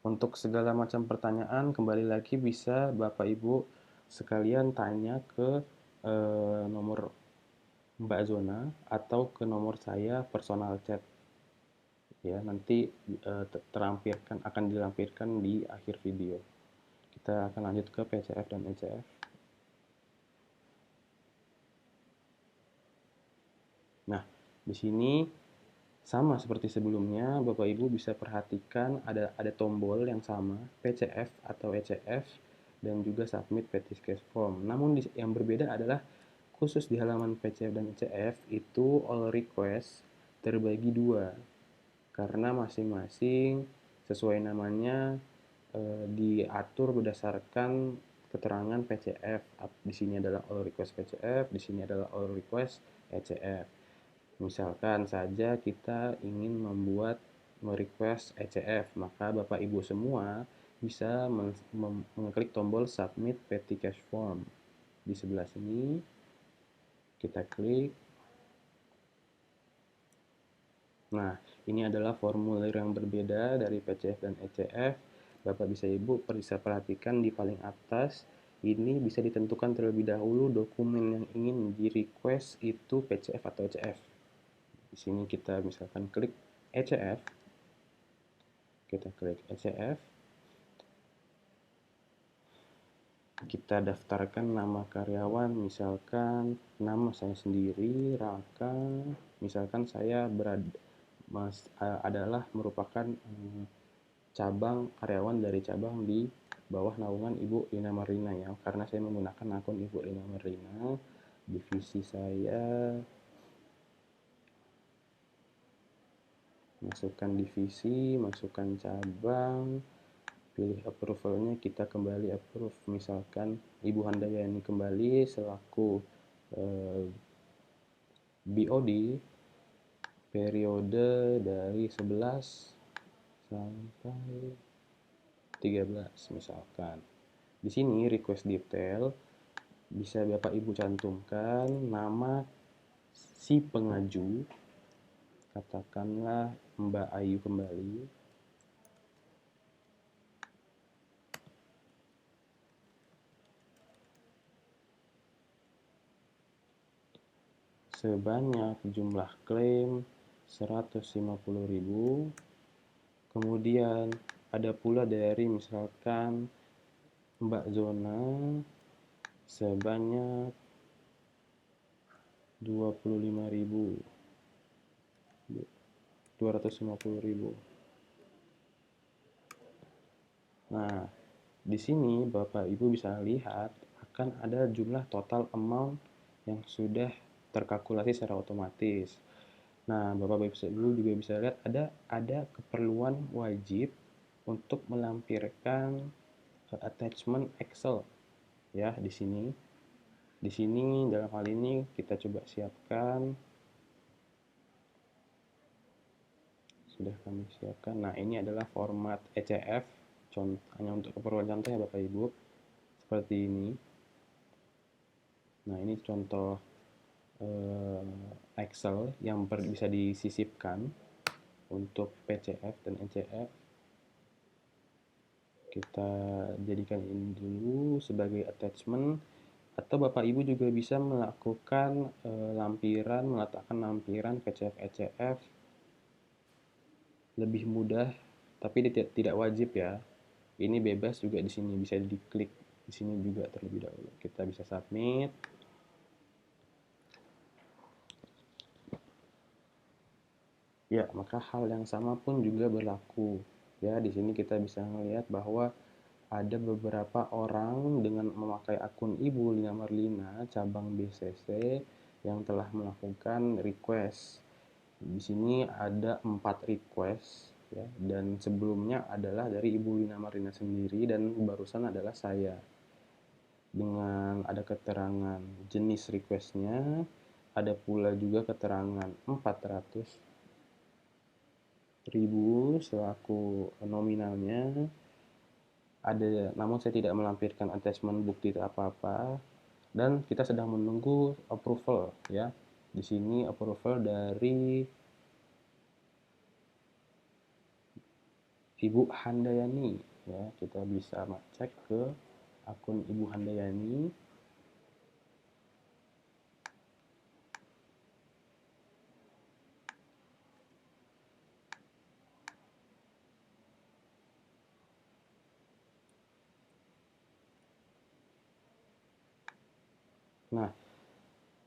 Untuk segala macam pertanyaan kembali lagi bisa Bapak Ibu sekalian tanya ke nomor Mbak Zona atau ke nomor saya personal chat ya, nanti akan dilampirkan di akhir video. Kita akan lanjut ke PCF dan ECF. Nah, di sini sama seperti sebelumnya, Bapak Ibu bisa perhatikan ada tombol yang sama, PCF atau ECF, dan juga submit petty cash form. Namun yang berbeda adalah khusus di halaman PCF dan ECF itu all request terbagi dua, karena masing-masing sesuai namanya diatur berdasarkan keterangan PCF. Di sini adalah all request PCF, di sini adalah all request ECF. Misalkan saja kita ingin membuat merequest ECF, maka Bapak Ibu semua bisa mengklik tombol submit petty cash form. Di sebelah sini kita klik. Nah, ini adalah formulir yang berbeda dari PCF dan ECF. Bapak Ibu bisa perhatikan di paling atas, ini bisa ditentukan terlebih dahulu dokumen yang ingin di-request itu PCF atau ECF. Di sini kita misalkan klik ECF. Kita klik ECF. Kita daftarkan nama karyawan, misalkan nama saya sendiri, Raka. Misalkan saya adalah merupakan cabang karyawan dari cabang di bawah naungan Ibu Lina Marlina ya, karena saya menggunakan akun Ibu Lina Marlina. Divisi saya, masukkan divisi, masukkan cabang, pilih approvalnya, kita kembali approve. Misalkan Ibu Handayani kembali selaku BOD periode dari 11 sampai 13 misalkan. Di sini request detail bisa Bapak Ibu cantumkan nama si pengaju, katakanlah Mbak Ayu kembali. Sebanyak jumlah klaim 150.000. Kemudian ada pula dari misalkan Mbak Zona sebanyak 250.000. Nah, di sini Bapak Ibu bisa lihat akan ada jumlah total amount yang sudah terkalkulasi secara otomatis. Nah, Bapak Ibu juga bisa lihat ada keperluan wajib untuk melampirkan attachment Excel ya di sini. Di sini dalam hal ini kita coba siapkan. Sudah kami siapkan. Nah, ini adalah format ECF, hanya untuk keperluan contoh ya Bapak Ibu, seperti ini. Nah, ini contoh Excel yang bisa disisipkan untuk PCF dan ECF. Kita jadikan ini dulu sebagai attachment, atau Bapak Ibu juga bisa melakukan meletakkan lampiran PCF ECF lebih mudah, tapi tidak wajib ya. Ini bebas juga, di sini bisa diklik di sini juga terlebih dahulu. Kita bisa submit. Ya, maka hal yang sama pun juga berlaku. Ya, di sini kita bisa melihat bahwa ada beberapa orang dengan memakai akun Ibu Lina Marlina cabang BCC yang telah melakukan request. Di sini ada 4 request ya, dan sebelumnya adalah dari Ibu Lina Marlina sendiri dan barusan adalah saya. Dengan ada keterangan jenis requestnya, ada pula juga keterangan 400.000 selaku nominalnya. Namun saya tidak melampirkan attachment bukti apa-apa, dan kita sedang menunggu approval ya. Di sini approval dari Ibu Handayani, ya kita bisa cek ke akun Ibu Handayani. Nah,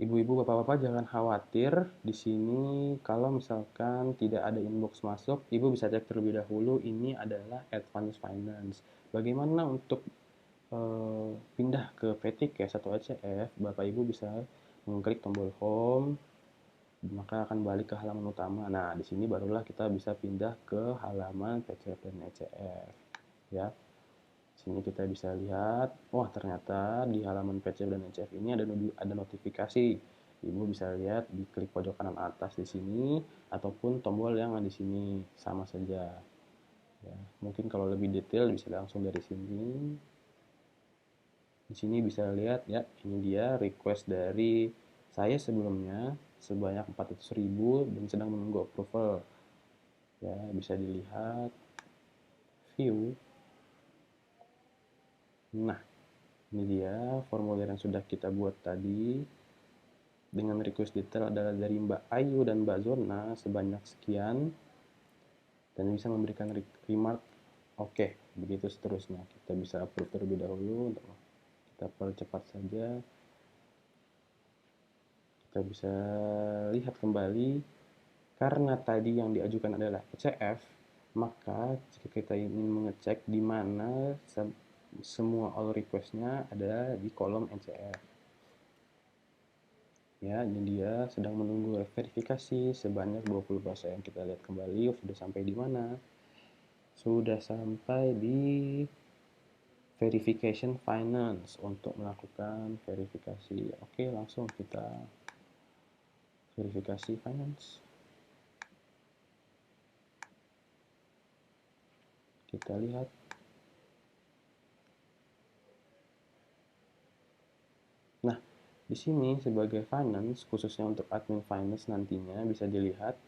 ibu-ibu, bapak-bapak jangan khawatir di sini kalau misalkan tidak ada inbox masuk, ibu bisa cek terlebih dahulu ini adalah Advance Finance. Bagaimana untuk pindah ke Petik ya 1 ECF, Bapak Ibu bisa mengklik tombol home, maka akan balik ke halaman utama. Nah, di sini barulah kita bisa pindah ke halaman PCF dan ECF ya. Sini kita bisa lihat, wah ternyata di halaman PCF dan ECF ini ada notifikasi. Ibu bisa lihat di klik pojok kanan atas di sini ataupun tombol yang ada di sini sama saja. Ya, mungkin kalau lebih detail bisa langsung dari sini. Di sini bisa lihat ya, ini dia request dari saya sebelumnya sebanyak 400.000 dan sedang menunggu approval. Ya, bisa dilihat view. Nah, ini dia formulir yang sudah kita buat tadi. Dengan request detail adalah dari Mbak Ayu dan Mbak Zona sebanyak sekian. Dan bisa memberikan remark oke, begitu seterusnya. Kita bisa approve terlebih dahulu. Untuk kita percepat saja. Kita bisa lihat kembali. Karena tadi yang diajukan adalah ECF, maka jika kita ingin mengecek di mana semua all request-nya ada di kolom ECF. Ya, ini dia sedang menunggu verifikasi sebanyak 20%. Kita lihat kembali sudah sampai di mana. Sudah sampai di verification finance untuk melakukan verifikasi. Oke, langsung kita verifikasi finance. Kita lihat. Nah, di sini sebagai finance, khususnya untuk admin finance nantinya bisa dilihat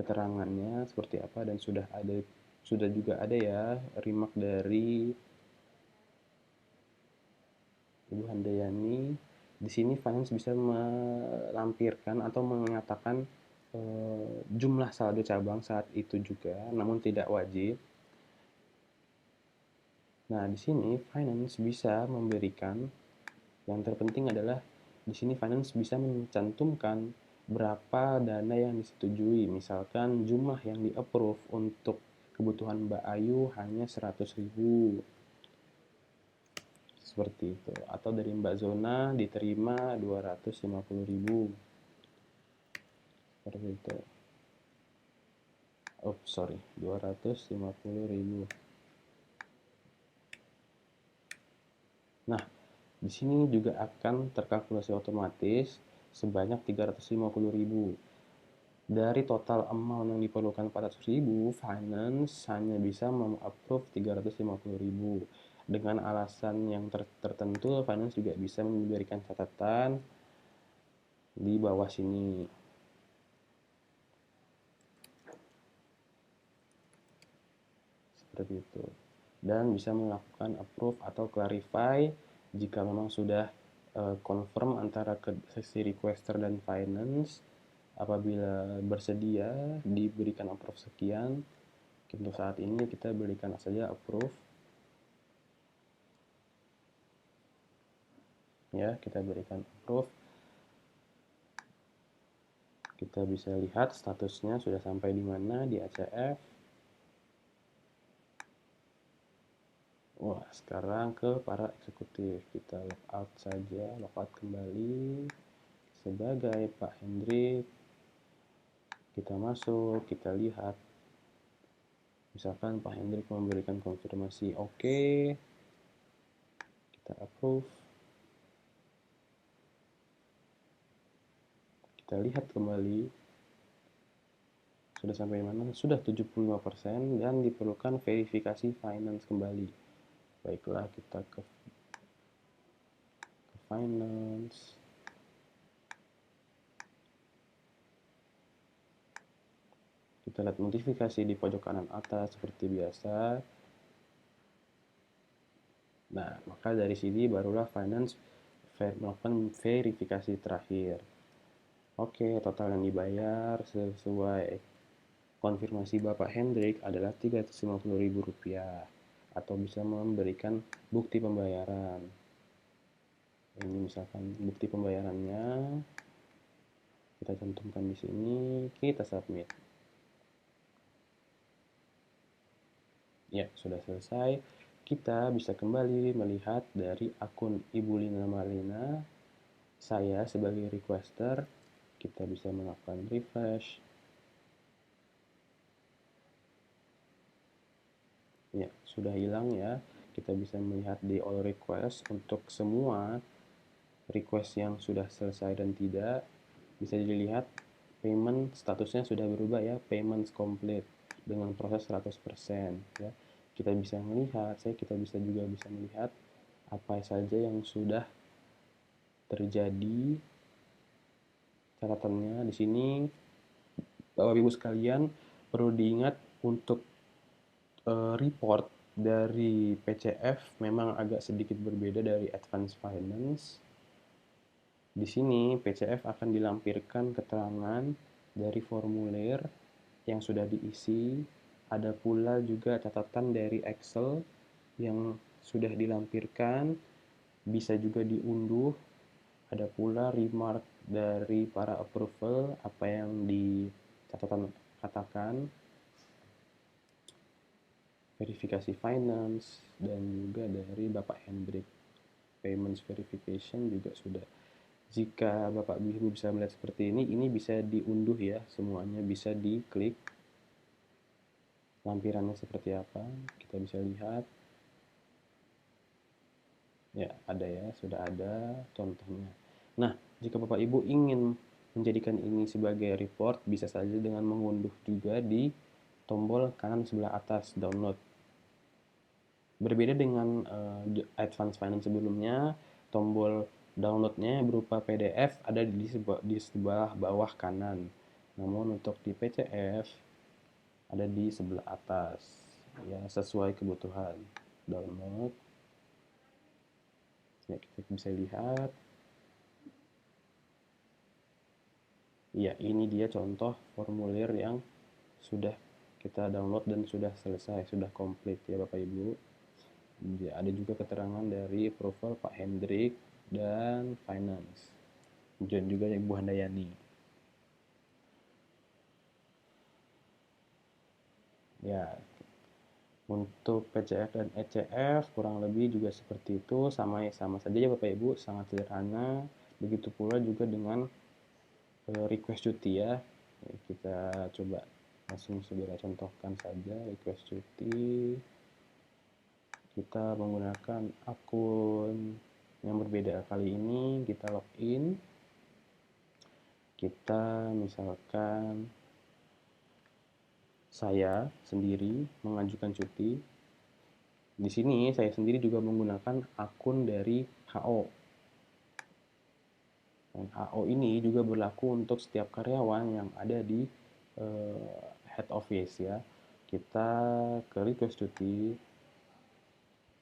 keterangannya seperti apa dan sudah juga ada ya remark dari Ibu Handayani. Di sini finance bisa melampirkan atau mengatakan jumlah saldo cabang saat itu juga, namun tidak wajib. Nah, di sini finance bisa memberikan, yang terpenting adalah di sini finance bisa mencantumkan berapa dana yang disetujui. Misalkan jumlah yang di-approve untuk kebutuhan Mbak Ayu hanya 100.000. Seperti itu. Atau dari Mbak Zona diterima 250.000. Seperti itu. Oh, sorry, 250.000. Nah, di sini juga akan terkalkulasi otomatis sebanyak 350.000. Dari total amount yang diperlukan 400.000, finance hanya bisa mengapprove 350.000. Dengan alasan yang tertentu, finance juga bisa memberikan catatan di bawah sini. Seperti itu. Dan bisa melakukan approve atau clarify jika memang sudah confirm antara sesi requester dan finance. Apabila bersedia diberikan approve sekian, untuk saat ini kita berikan saja approve. Ya, kita berikan approve. Kita bisa lihat statusnya sudah sampai di mana di ACF. Wah, sekarang ke para eksekutif. Kita logout saja, logout kembali sebagai Pak Hendrik. Kita masuk, kita lihat. Misalkan Pak Hendrik memberikan konfirmasi oke. Kita approve. Kita lihat kembali. Sudah sampai mana? Sudah 75% dan diperlukan verifikasi finance kembali. Baiklah, kita ke finance. Kita lihat notifikasi di pojok kanan atas seperti biasa. Nah, maka dari sini barulah finance melakukan verifikasi terakhir. Oke, total yang dibayar sesuai konfirmasi Bapak Hendrik adalah Rp350.000 atau bisa memberikan bukti pembayaran. Ini misalkan bukti pembayarannya, kita cantumkan di sini, kita submit. Ya, sudah selesai. Kita bisa kembali melihat dari akun Ibu Lina Marlina. Saya sebagai requester, kita bisa melakukan refresh. Ya, sudah hilang ya. Kita bisa melihat di all request untuk semua request yang sudah selesai dan tidak. Bisa dilihat payment statusnya sudah berubah ya, payment complete dengan proses 100% ya. Kita bisa melihat, kita juga bisa melihat apa saja yang sudah terjadi. Catatannya di sini, Bapak Ibu sekalian, perlu diingat untuk report dari PCF memang agak sedikit berbeda dari Advance Finance. Di sini PCF akan dilampirkan keterangan dari formulir yang sudah diisi, ada pula juga catatan dari Excel yang sudah dilampirkan, bisa juga diunduh, ada pula remark dari para approval, apa yang di catatan katakan, verifikasi finance, dan juga dari Bapak Hendrik. Payments verification juga sudah. Jika Bapak Ibu bisa melihat seperti ini bisa diunduh ya, semuanya bisa diklik. Lampirannya seperti apa, kita bisa lihat. Ya, ada ya, sudah ada contohnya. Nah, jika Bapak Ibu ingin menjadikan ini sebagai report, bisa saja dengan mengunduh juga di tombol kanan sebelah atas, download. Berbeda dengan Advance Finance sebelumnya, tombol downloadnya berupa PDF ada di sebelah bawah kanan. Namun untuk di PCF ada di sebelah atas, ya sesuai kebutuhan. Download. Ya, kita bisa lihat. Ya, ini dia contoh formulir yang sudah kita download dan sudah selesai, sudah komplit ya Bapak Ibu. Ya, ada juga keterangan dari approval Pak Hendrik dan finance. Dan juga Ibu Handayani. Ya, untuk PCF dan ECF kurang lebih juga seperti itu, sama saja ya Bapak Ibu, sangat sederhana. Begitu pula juga dengan request cuti ya. Kita coba langsung segera contohkan saja request cuti. Kita menggunakan akun yang berbeda. Kali ini kita login. Kita misalkan saya sendiri mengajukan cuti. Di sini saya sendiri juga menggunakan akun dari HO. Dan HO ini juga berlaku untuk setiap karyawan yang ada di head office ya. Kita ke request cuti,